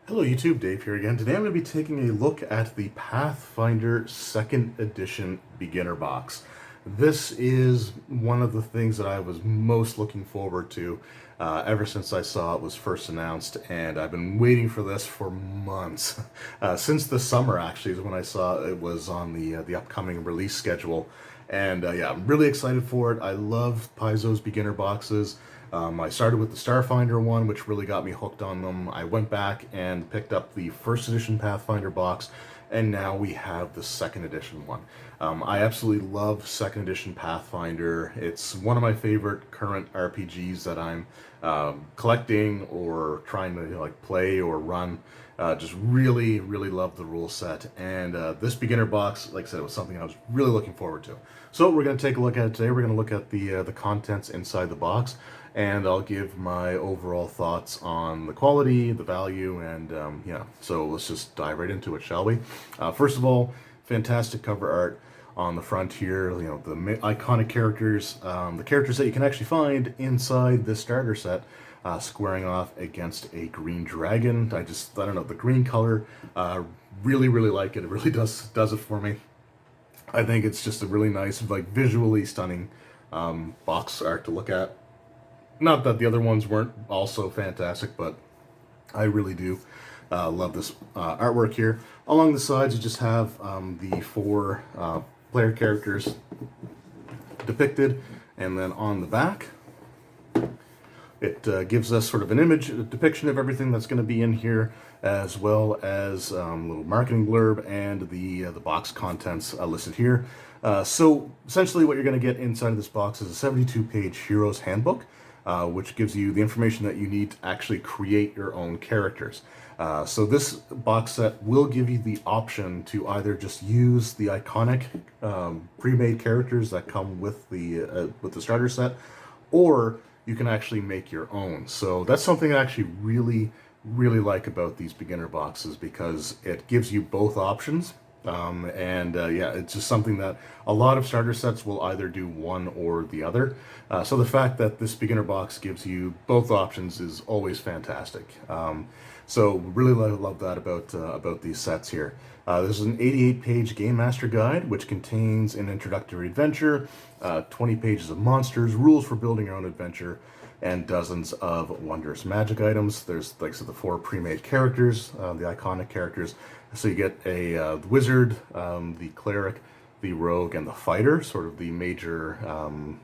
Hello YouTube, Dave here again. Today I'm going to be taking a look at the Pathfinder 2nd Edition Beginner Box. This is one of the things that I was most looking forward to ever since I saw it was first announced, and I've been waiting for this for months. Since the summer actually is when I saw it was on the upcoming release schedule. And yeah, I'm really excited for it. I love Paizo's beginner boxes. I started with the Starfinder one, which really got me hooked on them. I went back and picked up the first edition Pathfinder box, and now we have the second edition one. I absolutely love second edition Pathfinder. It's one of my favorite current RPGs that I'm collecting or trying to like play or run. Just really, really love the rule set, and this beginner box, like I said, was something I was really looking forward to. So we're going to take a look at it today. We're going to look at the contents inside the box, and I'll give my overall thoughts on the quality, the value, and yeah. So let's just dive right into it, shall we? First of all, fantastic cover art on the front here. You know, the iconic characters, the characters that you can actually find inside this starter set. Squaring off against a green dragon. I don't know, the green color, really, really like it. It really does it for me. I think it's just a really nice, like visually stunning box art to look at. Not that the other ones weren't also fantastic, but I really do love this artwork here. Along the sides, you just have the four player characters depicted, and then on the back, it gives us sort of an image, a depiction of everything that's going to be in here, as well as a little marketing blurb and the box contents listed here. So essentially what you're going to get inside of this box is a 72-page Hero's Handbook, which gives you the information that you need to actually create your own characters. So this box set will give you the option to either just use the iconic pre-made characters that come with the starter set, or you can actually make your own. So that's something I actually really, really like about these beginner boxes, because it gives you both options. Yeah, it's just something that a lot of starter sets will either do one or the other. So the fact that this beginner box gives you both options is always fantastic. So really love that about these sets here. This is an 88-page Game Master Guide, which contains an introductory adventure, 20 pages of monsters, rules for building your own adventure, and dozens of wondrous magic items. There's, like I said, the four pre-made characters, the iconic characters. So you get a wizard, the cleric, the rogue, and the fighter, sort of the major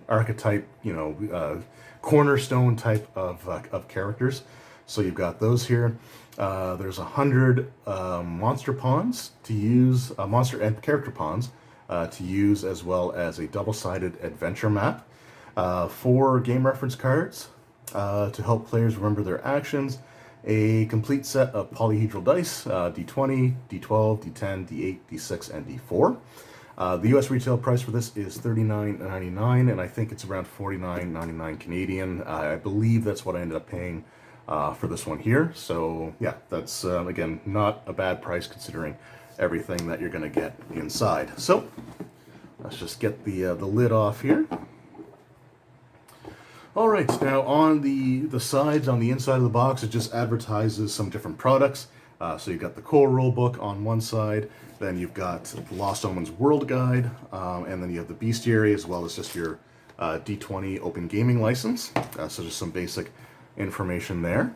archetype, you know, cornerstone type of characters. So you've got those here. There's 100 monster pawns to use, monster and character pawns to use, as well as a double-sided adventure map. 4 game reference cards to help players remember their actions. A complete set of polyhedral dice, D20, D12, D10, D8, D6, and D4. The US retail price for this is $39.99, and I think it's around $49.99 Canadian. I believe that's what I ended up paying for this one here. So yeah, that's again not a bad price considering everything that you're going to get inside. So let's just get the lid off here. All right, now on the sides, on the inside of the box, it just advertises some different products. So you've got the core rulebook on one side, then you've got the Lost Omens World Guide, and then you have the Bestiary, as well as just your D20 Open Gaming License. So just some basic information there.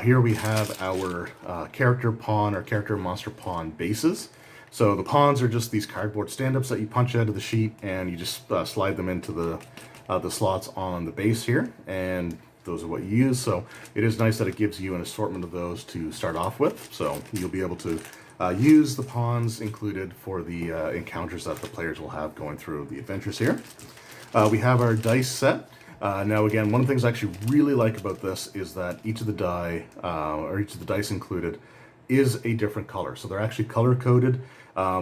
Here we have our character pawn or character monster pawn bases. So the pawns are just these cardboard stand-ups that you punch out of the sheet, and you just slide them into the slots on the base here, and those are what you use. So it is nice that it gives you an assortment of those to start off with. So you'll be able to use the pawns included for the encounters that the players will have going through the adventures here. We have our dice set. Now again, one of the things I actually really like about this is that each of the die, or each of the dice included, is a different color. So they're actually color coded.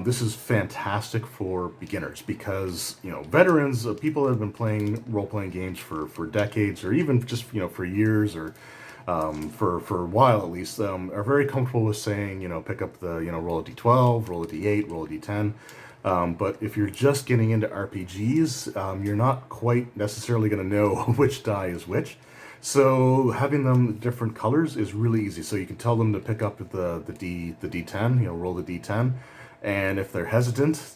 This is fantastic for beginners because, you know, veterans, people that have been playing role-playing games for decades, or even just, you know, for years, or for a while at least, are very comfortable with saying, you know, pick up the, you know, roll a d12, roll a d8, roll a d10. But if you're just getting into RPGs, you're not quite necessarily going to know which die is which. So having them different colors is really easy. So you can tell them to pick up the D10, roll the D10, and if they're hesitant,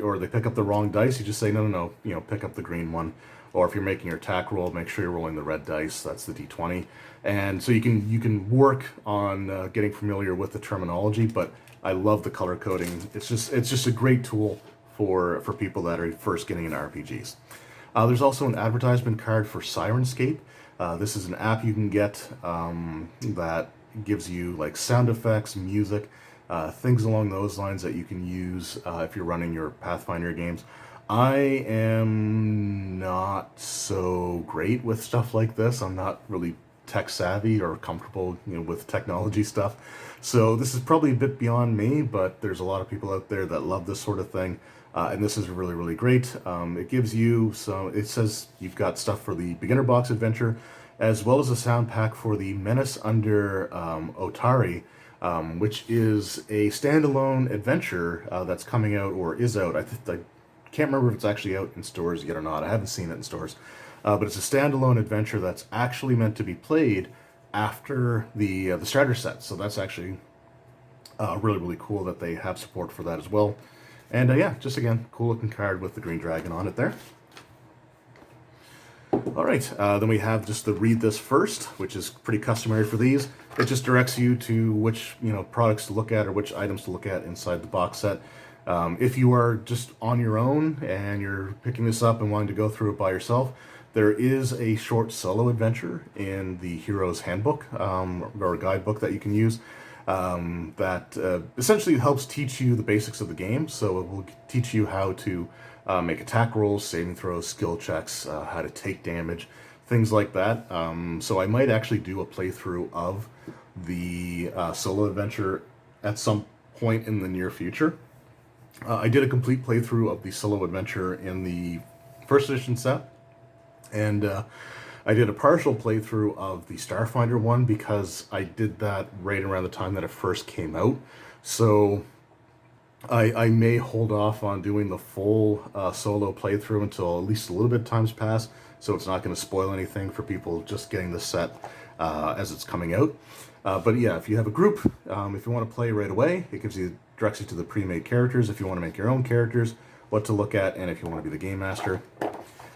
or they pick up the wrong dice, you just say no, pick up the green one. Or if you're making your attack roll, make sure you're rolling the red dice. That's the D20. And so you can work on getting familiar with the terminology. But I love the color coding. It's just a great tool for people that are first getting into RPGs. There's also an advertisement card for Sirenscape. This is an app you can get that gives you like sound effects, music, things along those lines that you can use if you're running your Pathfinder games. I am not so great with stuff like this. I'm not really tech savvy or comfortable, with technology stuff. So this is probably a bit beyond me, but there's a lot of people out there that love this sort of thing. And this is really, really great. It gives you it says you've got stuff for the beginner box adventure, as well as a sound pack for the Menace under Atari, which is a standalone adventure that's coming out or is out. I can't remember if it's actually out in stores yet or not. I haven't seen it in stores. But it's a standalone adventure that's actually meant to be played after the starter set. So that's actually really, really cool that they have support for that as well. And yeah, just again, cool looking card with the green dragon on it there. All right, then we have just the read this first, which is pretty customary for these. It just directs you to which products to look at or which items to look at inside the box set. If you are just on your own and you're picking this up and wanting to go through it by yourself, there is a short solo adventure in the Hero's Handbook or guidebook that you can use that essentially helps teach you the basics of the game. So it will teach you how to make attack rolls, saving throws, skill checks, how to take damage, things like that. So I might actually do a playthrough of the solo adventure at some point in the near future. I did a complete playthrough of the solo adventure in the first edition set, and I did a partial playthrough of the Starfinder one because I did that right around the time that it first came out. So I may hold off on doing the full solo playthrough until at least a little bit of time's passed, so it's not going to spoil anything for people just getting the set as it's coming out. But yeah, if you have a group, if you want to play right away, it directs you to the pre-made characters if you want to make your own characters, what to look at, and if you want to be the game master.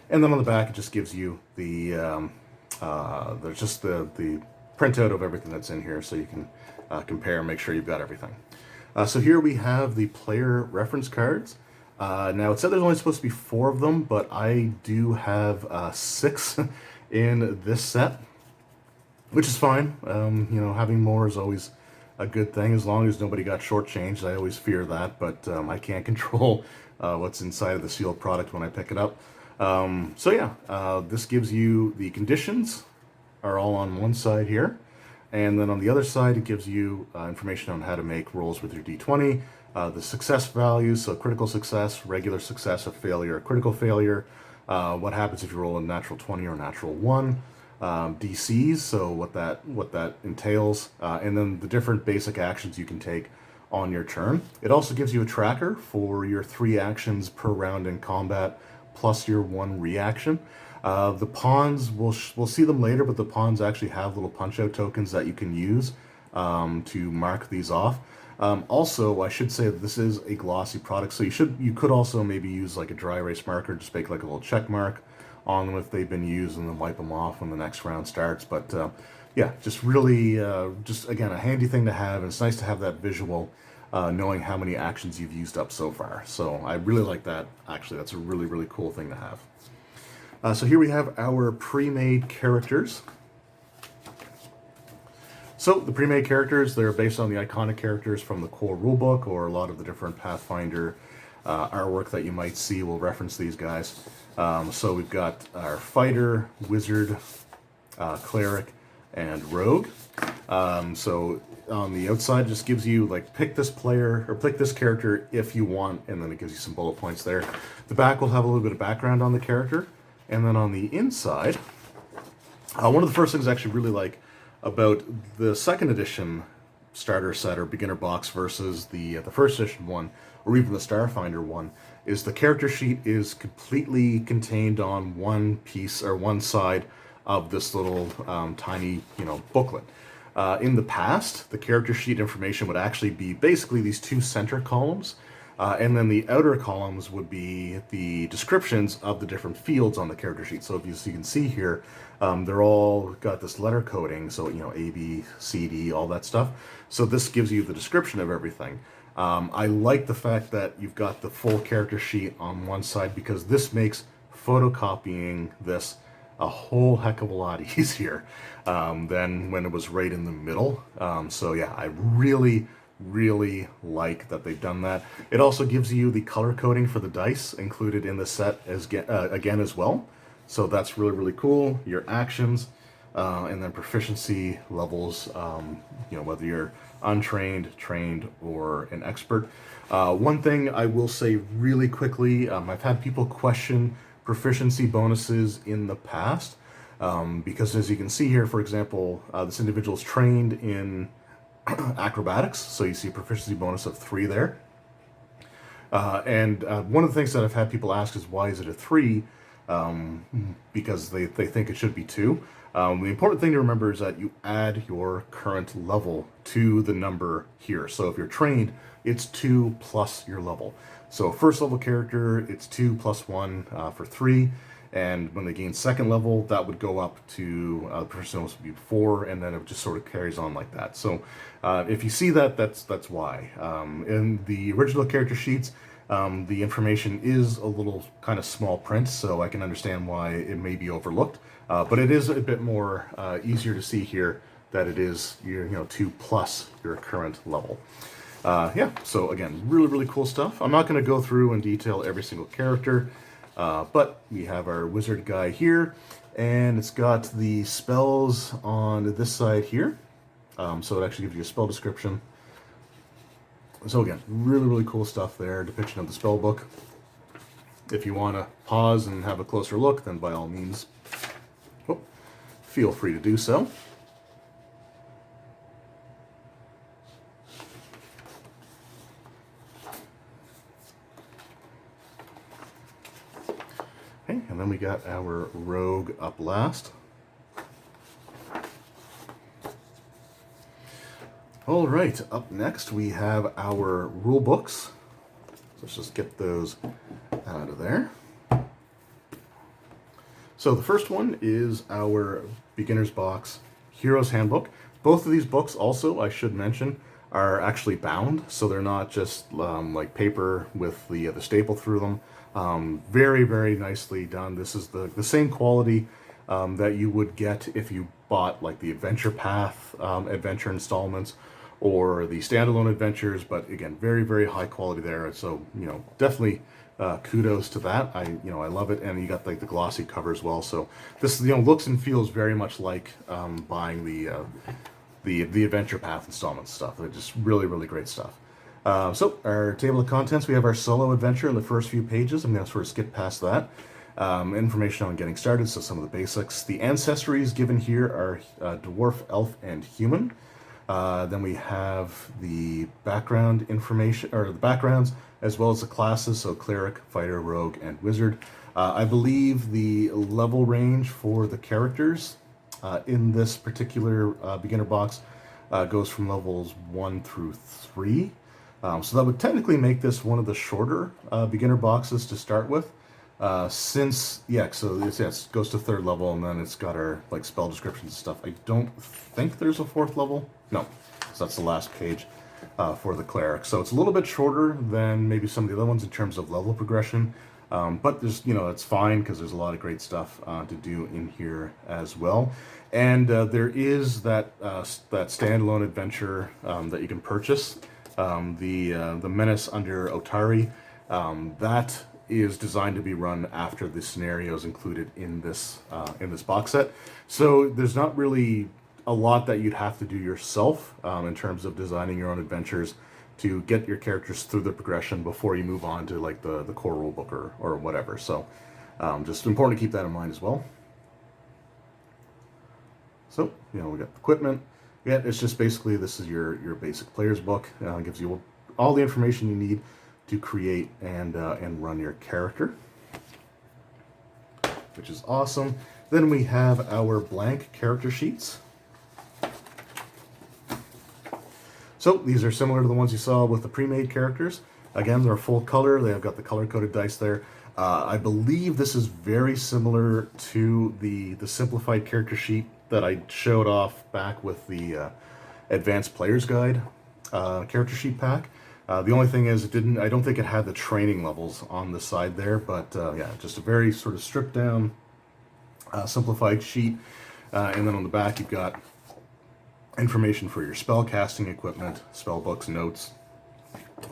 And then on the back, it just gives you there's just the printout of everything that's in here, so you can compare and make sure you've got everything. So here we have the player reference cards. Now it said there's only supposed to be 4 of them, but I do have 6 in this set, which is fine. Having more is always a good thing as long as nobody got shortchanged. I always fear that, but I can't control what's inside of the sealed product when I pick it up. So yeah, this gives you the conditions are all on one side here, and then on the other side it gives you information on how to make rolls with your D20, the success values, so critical success, regular success, a failure, a critical failure, what happens if you roll a natural 20 or natural 1, DCs, so what that entails, and then the different basic actions you can take on your turn. It also gives you a tracker for your 3 actions per round in combat, plus your 1 reaction. The pawns, we'll see them later, but the pawns actually have little punch-out tokens that you can use to mark these off. Also, I should say that this is a glossy product, so you could also maybe use like a dry erase marker, just make like a little check mark on them if they've been used, and then wipe them off when the next round starts. But yeah, just really, just again, a handy thing to have, and it's nice to have that visual, knowing how many actions you've used up so far. So I really like that. Actually, that's a really, really cool thing to have. So here we have our pre-made characters. So the pre-made characters, they're based on the iconic characters from the core rulebook, or a lot of the different Pathfinder artwork that you might see will reference these guys. So we've got our fighter, wizard, cleric, and rogue. So on the outside, it just gives you like pick this player or pick this character if you want, and then it gives you some bullet points there. The back will have a little bit of background on the character, and then on the inside, one of the first things I actually really like about the second edition starter set or beginner box versus the first edition one, or even the Starfinder one, is the character sheet is completely contained on one piece or one side of this little tiny, booklet. In the past, the character sheet information would actually be basically these two center columns, and then the outer columns would be the descriptions of the different fields on the character sheet. So if you can see here, they're all got this letter coding, so A, B, C, D, all that stuff. So this gives you the description of everything. I like the fact that you've got the full character sheet on one side, because this makes photocopying this a whole heck of a lot easier than when it was right in the middle. So yeah, I really like that they've done that. It also gives you the color coding for the dice included in the set again as well. So that's really cool. Your actions, and then proficiency levels, whether you're untrained, trained, or an expert. One thing I will say really quickly, I've had people question proficiency bonuses in the past, because as you can see here, for example, this individual is trained in acrobatics, so you see a proficiency bonus of 3 there. And one of the things that I've had people ask is, why is it a 3? Because they think it should be 2. The important thing to remember is that you add your current level to the number here. So if you're trained, it's 2 plus your level. So first level character, it's 2 plus 1 for 3. And when they gain second level, that would go up to the person would be 4, and then it just sort of carries on like that. So if you see that, that's why. In the original character sheets, the information is a little kind of small print, so I can understand why it may be overlooked. But it is a bit more easier to see here that it is your 2 plus your current level. Yeah, so again, really cool stuff. I'm not going to go through and detail every single character, but we have our wizard guy here, and it's got the spells on this side here. So it actually gives you a spell description. So again, really cool stuff there, depiction of the spell book. If you want to pause and have a closer look, then by all means, feel free to do so. Okay, and then we got our rogue up last. All right, up next we have our rule books. Let's just get those out of there. So the first one is our Beginner's Box Hero's Handbook. Both of these books also, I should mention, are actually bound, so they're not just like paper with the staple through them. Very nicely done. This is the same quality that you would get if you bought like the Adventure Path adventure installments or the standalone adventures, but again, very high quality there. So definitely kudos to that. I love it, and you got like the glossy cover as well. So this looks and feels very much like buying the Adventure Path installment stuff. They're just really great stuff. So our table of contents, we have our solo adventure in the first few pages. I'm going to sort of skip past that. Information on getting started, so some of the basics. The ancestries given here are dwarf, elf, and human. Then we have the background information, or the backgrounds, as well as the classes, so cleric, fighter, rogue, and wizard. I believe the level range for the characters in this particular beginner box goes from levels 1 through 3. So that would technically make this one of the shorter beginner boxes to start with. So it goes to 3rd level, and then it's got our like spell descriptions and stuff. I don't think there's a 4th level. No, so that's the last page for the cleric. So it's a little bit shorter than maybe some of the other ones in terms of level progression. But there's, it's fine because there's a lot of great stuff to do in here as well. And there is that standalone adventure that you can purchase, the Menace under Atari. That is designed to be run after the scenarios included in this box set. So there's not really a lot that you'd have to do yourself in terms of designing your own adventures to get your characters through the progression before you move on to like the core rulebook or whatever. So just important to keep that in mind as well. So we got equipment. Yeah, it's just basically this is your basic player's book. It gives you all the information you need to create and run your character, which is awesome. Then we have our blank character sheets. So these are similar to the ones you saw with the pre-made characters. Again, they're full color. They've got the color-coded dice there. I believe this is very similar to the simplified character sheet that I showed off back with the Advanced Player's Guide character sheet pack. The only thing is, I don't think it had the training levels on the side there, but yeah, just a very sort of stripped down, simplified sheet. And then on the back, you've got information for your spell casting equipment, spell books, notes,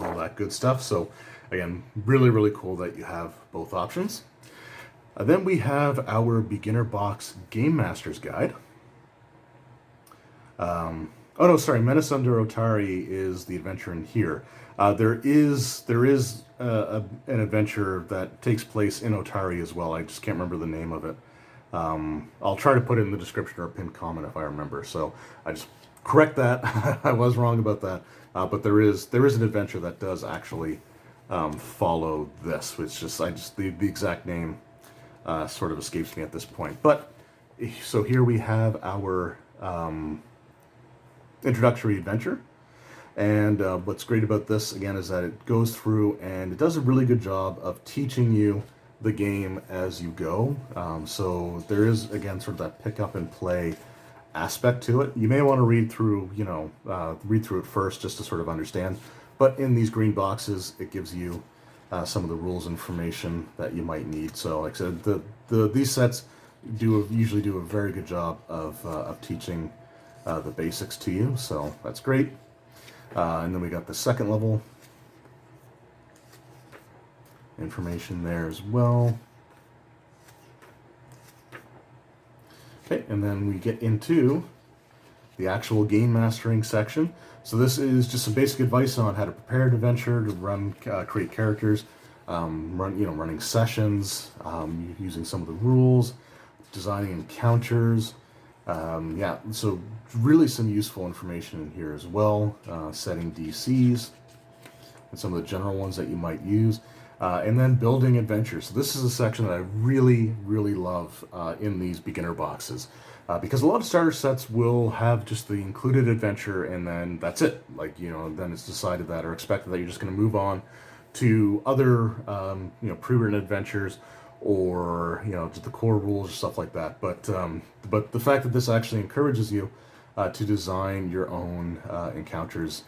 all that good stuff. So again, really, really cool that you have both options. Then we have our beginner box Game Master's Guide. Oh no, sorry, Menace Under Atari is the adventure in here. There is an adventure that takes place in Atari as well. I just can't remember the name of it. I'll try to put it in the description or a pinned comment if I remember. So I just correct that. I was wrong about that. But there is an adventure that does actually follow this. It's just the exact name sort of escapes me at this point. But so here we have our introductory adventure. And what's great about this, again, is that it goes through and it does a really good job of teaching you the game as you go. So there is, again, sort of that pick up and play aspect to it. You may want to read through it first just to sort of understand. But in these green boxes, it gives you some of the rules information that you might need. So like I said, these sets usually do a very good job of teaching the basics to you. So that's great. And then we got the second level information there as well. Okay, and then we get into the actual game mastering section. So this is just some basic advice on how to prepare an adventure, to run, create characters, running sessions, using some of the rules, designing encounters. Yeah, so really some useful information in here as well. Setting DCs and some of the general ones that you might use. And then building adventures. So this is a section that I really, really love in these beginner boxes. Because a lot of starter sets will have just the included adventure and then that's it. Then it's decided that or expected that you're just going to move on to other, pre-written adventures or, just the core rules or stuff like that. But the fact that this actually encourages you to design your own encounters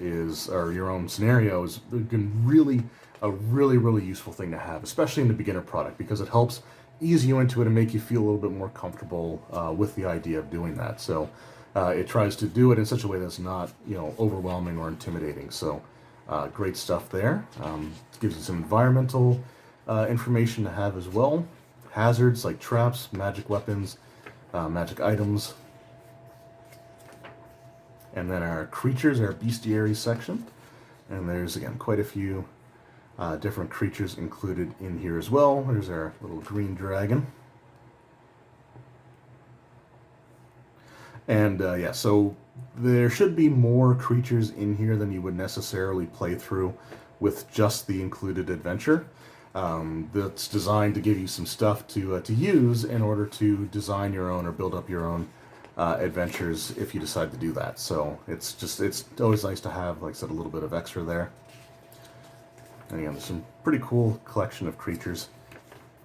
or your own scenarios really a really useful thing to have, especially in the beginner product, because it helps ease you into it and make you feel a little bit more comfortable with the idea of doing that. So it tries to do it in such a way that's not overwhelming or intimidating. So great stuff there. It gives you some environmental information to have as well. Hazards like traps, magic weapons, magic items. And then our creatures, our bestiary section. And there's, again, quite a few different creatures included in here as well. There's our little green dragon. And yeah, so there should be more creatures in here than you would necessarily play through with just the included adventure. That's designed to give you some stuff to use in order to design your own or build up your own adventures if you decide to do that. So it's always nice to have, like I said, a little bit of extra there. And again, there's some pretty cool collection of creatures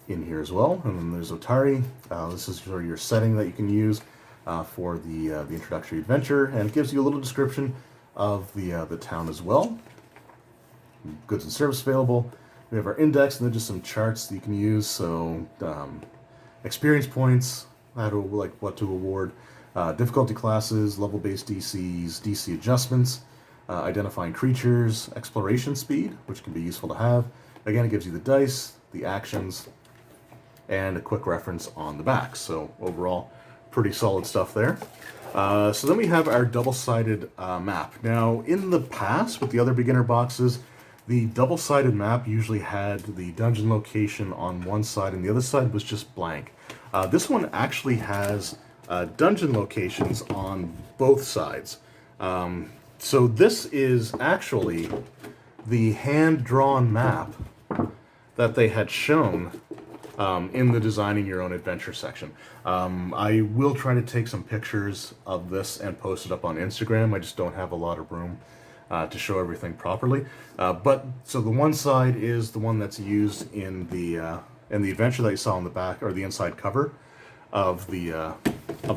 in here as well. And then there's Atari. This is sort of your setting that you can use for the introductory adventure, and it gives you a little description of the town as well. Goods and service available. We have our index, and then just some charts that you can use. So experience points, what to award, difficulty classes, level-based DCs, DC adjustments. Identifying creatures, exploration speed, which can be useful to have. Again, it gives you the dice, the actions, and a quick reference on the back. So overall, pretty solid stuff there. So then we have our double-sided map. Now, in the past, with the other beginner boxes, the double-sided map usually had the dungeon location on one side, and the other side was just blank. This one actually has dungeon locations on both sides. So this is actually the hand-drawn map that they had shown in the designing your own adventure section. I will try to take some pictures of this and post it up on Instagram. I just don't have a lot of room to show everything properly. But so the one side is the one that's used in the adventure that you saw on the back, or the inside cover of the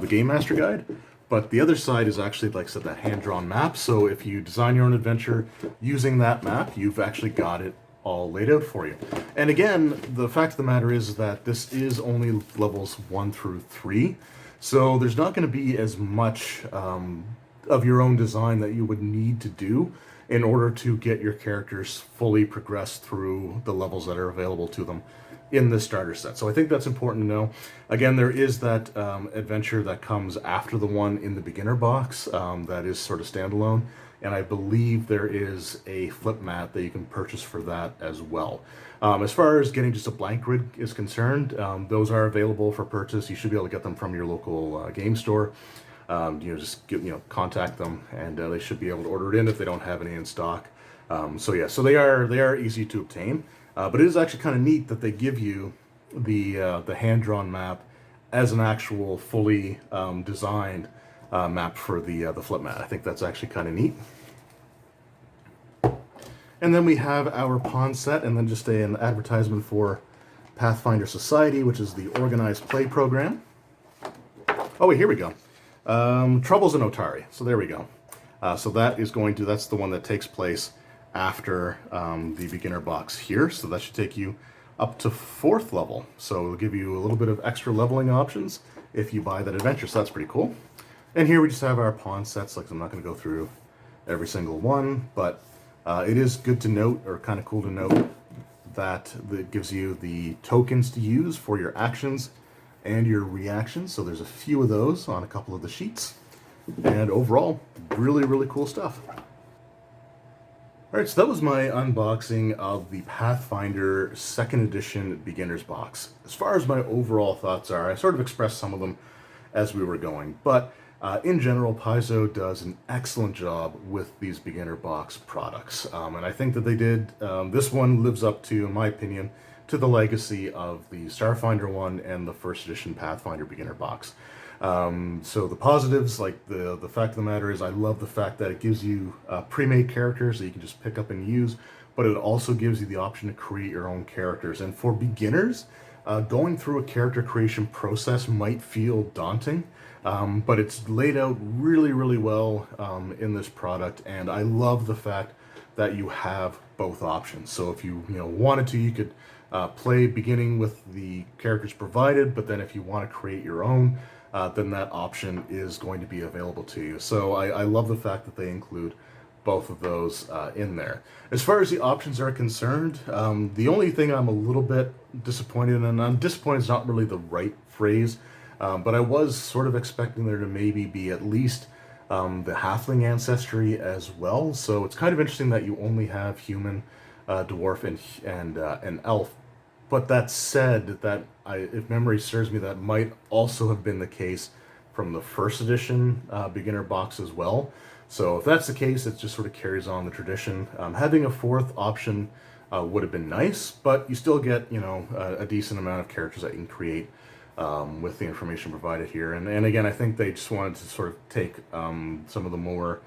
Game Master Guide. But the other side is actually, like I said, that hand-drawn map. So if you design your own adventure using that map, you've actually got it all laid out for you. And again, the fact of the matter is that this is only levels 1 through 3. So there's not going to be as much of your own design that you would need to do in order to get your characters fully progressed through the levels that are available to them in the starter set. So I think that's important to know. Again, there is that adventure that comes after the one in the beginner box that is sort of standalone, and I believe there is a flip mat that you can purchase for that as well. As far as getting just a blank grid is concerned, those are available for purchase. You should be able to get them from your local game store. Just contact them, and they should be able to order it in if they don't have any in stock. So they are easy to obtain. But it is actually kind of neat that they give you the hand-drawn map as an actual fully designed map for the flip mat. I think that's actually kind of neat. And then we have our pawn set, and then just an advertisement for Pathfinder Society, which is the organized play program. Oh wait, here we go. Troubles in Atari. So there we go. So that's the one that takes place after the beginner box here. So that should take you up to 4th level. So it'll give you a little bit of extra leveling options if you buy that adventure. So that's pretty cool. And here we just have our pawn sets. Like, I'm not going to go through every single one, but it is good to note, or kind of cool to note, that it gives you the tokens to use for your actions and your reactions. So there's a few of those on a couple of the sheets. And overall, really, really cool stuff. Alright, so that was my unboxing of the Pathfinder 2nd Edition Beginner's Box. As far as my overall thoughts are, I sort of expressed some of them as we were going, but in general, Paizo does an excellent job with these beginner box products. And I think that they did, this one lives up to, in my opinion, to the legacy of the Starfinder one and the 1st Edition Pathfinder Beginner Box. So the positives, like the fact of the matter is, I love the fact that it gives you pre-made characters that you can just pick up and use, but it also gives you the option to create your own characters. And for beginners, going through a character creation process might feel daunting, but it's laid out really, really well in this product, and I love the fact that you have both options. So if you wanted to, you could play beginning with the characters provided, but then if you want to create your own, then that option is going to be available to you. So I love the fact that they include both of those in there. As far as the options are concerned, the only thing I'm a little bit disappointed in, and I'm disappointed is not really the right phrase, but I was sort of expecting there to maybe be at least the halfling ancestry as well. So it's kind of interesting that you only have human, dwarf, and elf. But that said, if memory serves me, that might also have been the case from the 1st edition beginner box as well. So if that's the case, it just sort of carries on the tradition. Having a 4th option would have been nice, but you still get a decent amount of characters that you can create with the information provided here. And again, I think they just wanted to sort of take some of the more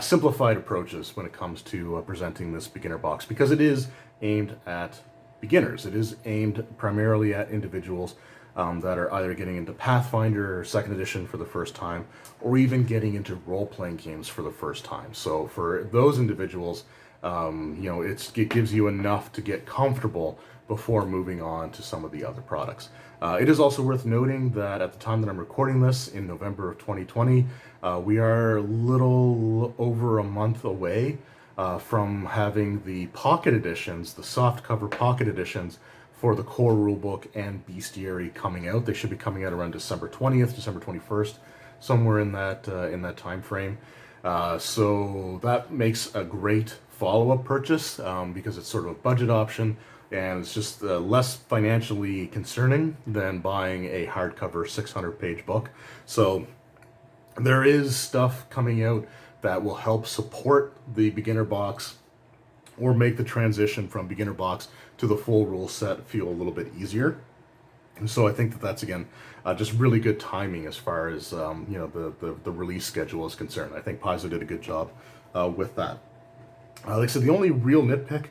simplified approaches when it comes to presenting this beginner box, because it is aimed at beginners. It is aimed primarily at individuals that are either getting into Pathfinder or 2nd edition for the first time, or even getting into role-playing games for the first time. So for those individuals, it gives you enough to get comfortable before moving on to some of the other products. It is also worth noting that at the time that I'm recording this, in November of 2020, we are a little over a month away from having the pocket editions, the softcover pocket editions for the core rulebook and bestiary coming out. They should be coming out around December 20th, December 21st, somewhere in that time frame. So that makes a great follow-up purchase because it's sort of a budget option, and it's just less financially concerning than buying a hardcover 600-page book. So there is stuff coming out that will help support the beginner box or make the transition from beginner box to the full rule set feel a little bit easier. And so I think that that's, again, just really good timing as far as, the release schedule is concerned. I think Paizo did a good job with that. Like I said, the only real nitpick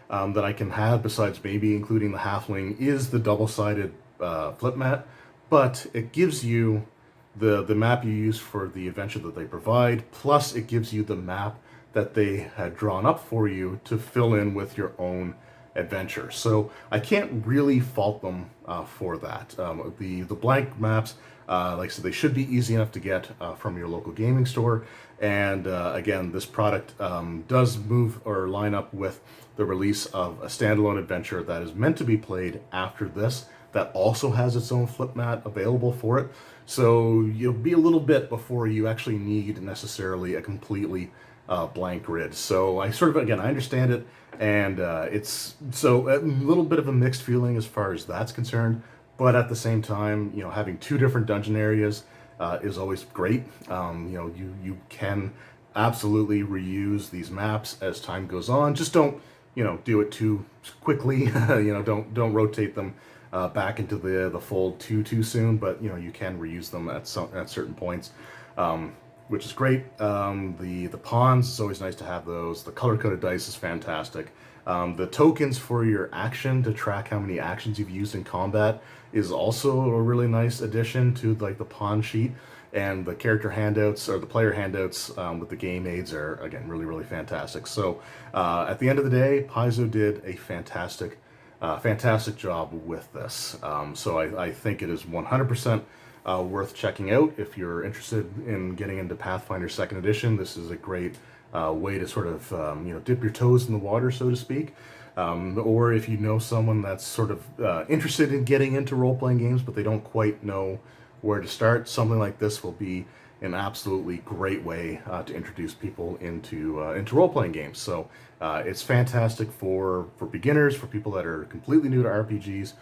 that I can have, besides maybe including the halfling, is the double-sided flip mat. But it gives you the map you use for the adventure that they provide, plus it gives you the map that they had drawn up for you to fill in with your own adventure. So I can't really fault them for that. The blank maps, like I said, they should be easy enough to get from your local gaming store. And again, this product does move or line up with the release of a standalone adventure that is meant to be played after this, that also has its own flip mat available for it. So you'll be a little bit before you actually need necessarily a completely blank grid. So I sort of, again, I understand it, and it's so a little bit of a mixed feeling as far as that's concerned. But at the same time, having two different dungeon areas is always great. You can absolutely reuse these maps as time goes on. Just don't do it too quickly. Don't rotate them back into the fold too soon. But you can reuse them at certain points. Which is great. The pawns, it's always nice to have those. The color-coded dice is fantastic. The tokens for your action to track how many actions you've used in combat is also a really nice addition to like the pawn sheet. And the character handouts, or the player handouts with the game aids, are, again, really, really fantastic. So at the end of the day, Paizo did a fantastic job with this. So I think it is 100% worth checking out. If you're interested in getting into Pathfinder 2nd Edition, this is a great way to sort of dip your toes in the water, so to speak. Or if you know someone that's sort of interested in getting into role-playing games, but they don't quite know where to start, something like this will be an absolutely great way to introduce people into role-playing games. So it's fantastic for beginners, for people that are completely new to RPGs,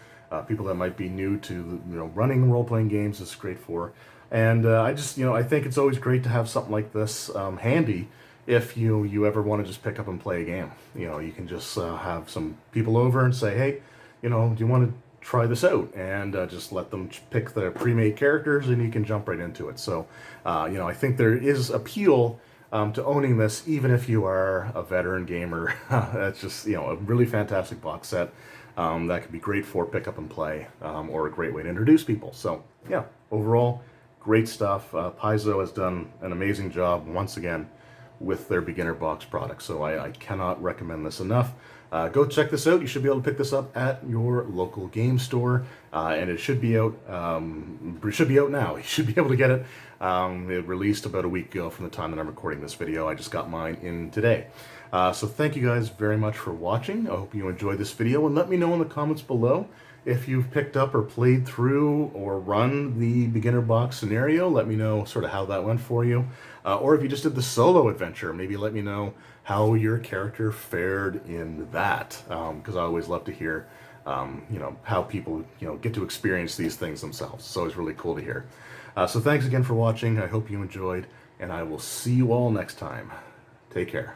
people that might be new to running role-playing games. It's great for, and I think it's always great to have something like this handy if you ever want to just pick up and play a game. You can just have some people over and say, hey, do you want to try this out, and just let them pick the pre-made characters, and you can jump right into it. So I think there is appeal to owning this, even if you are a veteran gamer. That's just a really fantastic box set that could be great for pick up and play, or a great way to introduce people. So yeah, overall, great stuff. Paizo has done an amazing job once again with their beginner box product. So I cannot recommend this enough. Go check this out. You should be able to pick this up at your local game store, and it should be out. It should be out now. You should be able to get it. It released about a week ago from the time that I'm recording this video. I just got mine in today. So thank you guys very much for watching. I hope you enjoyed this video, and let me know in the comments below if you've picked up or played through or run the beginner box scenario. Let me know sort of how that went for you. Or if you just did the solo adventure, maybe let me know how your character fared in that. Because I always love to hear, how people, get to experience these things themselves. It's always really cool to hear. So thanks again for watching. I hope you enjoyed, and I will see you all next time. Take care.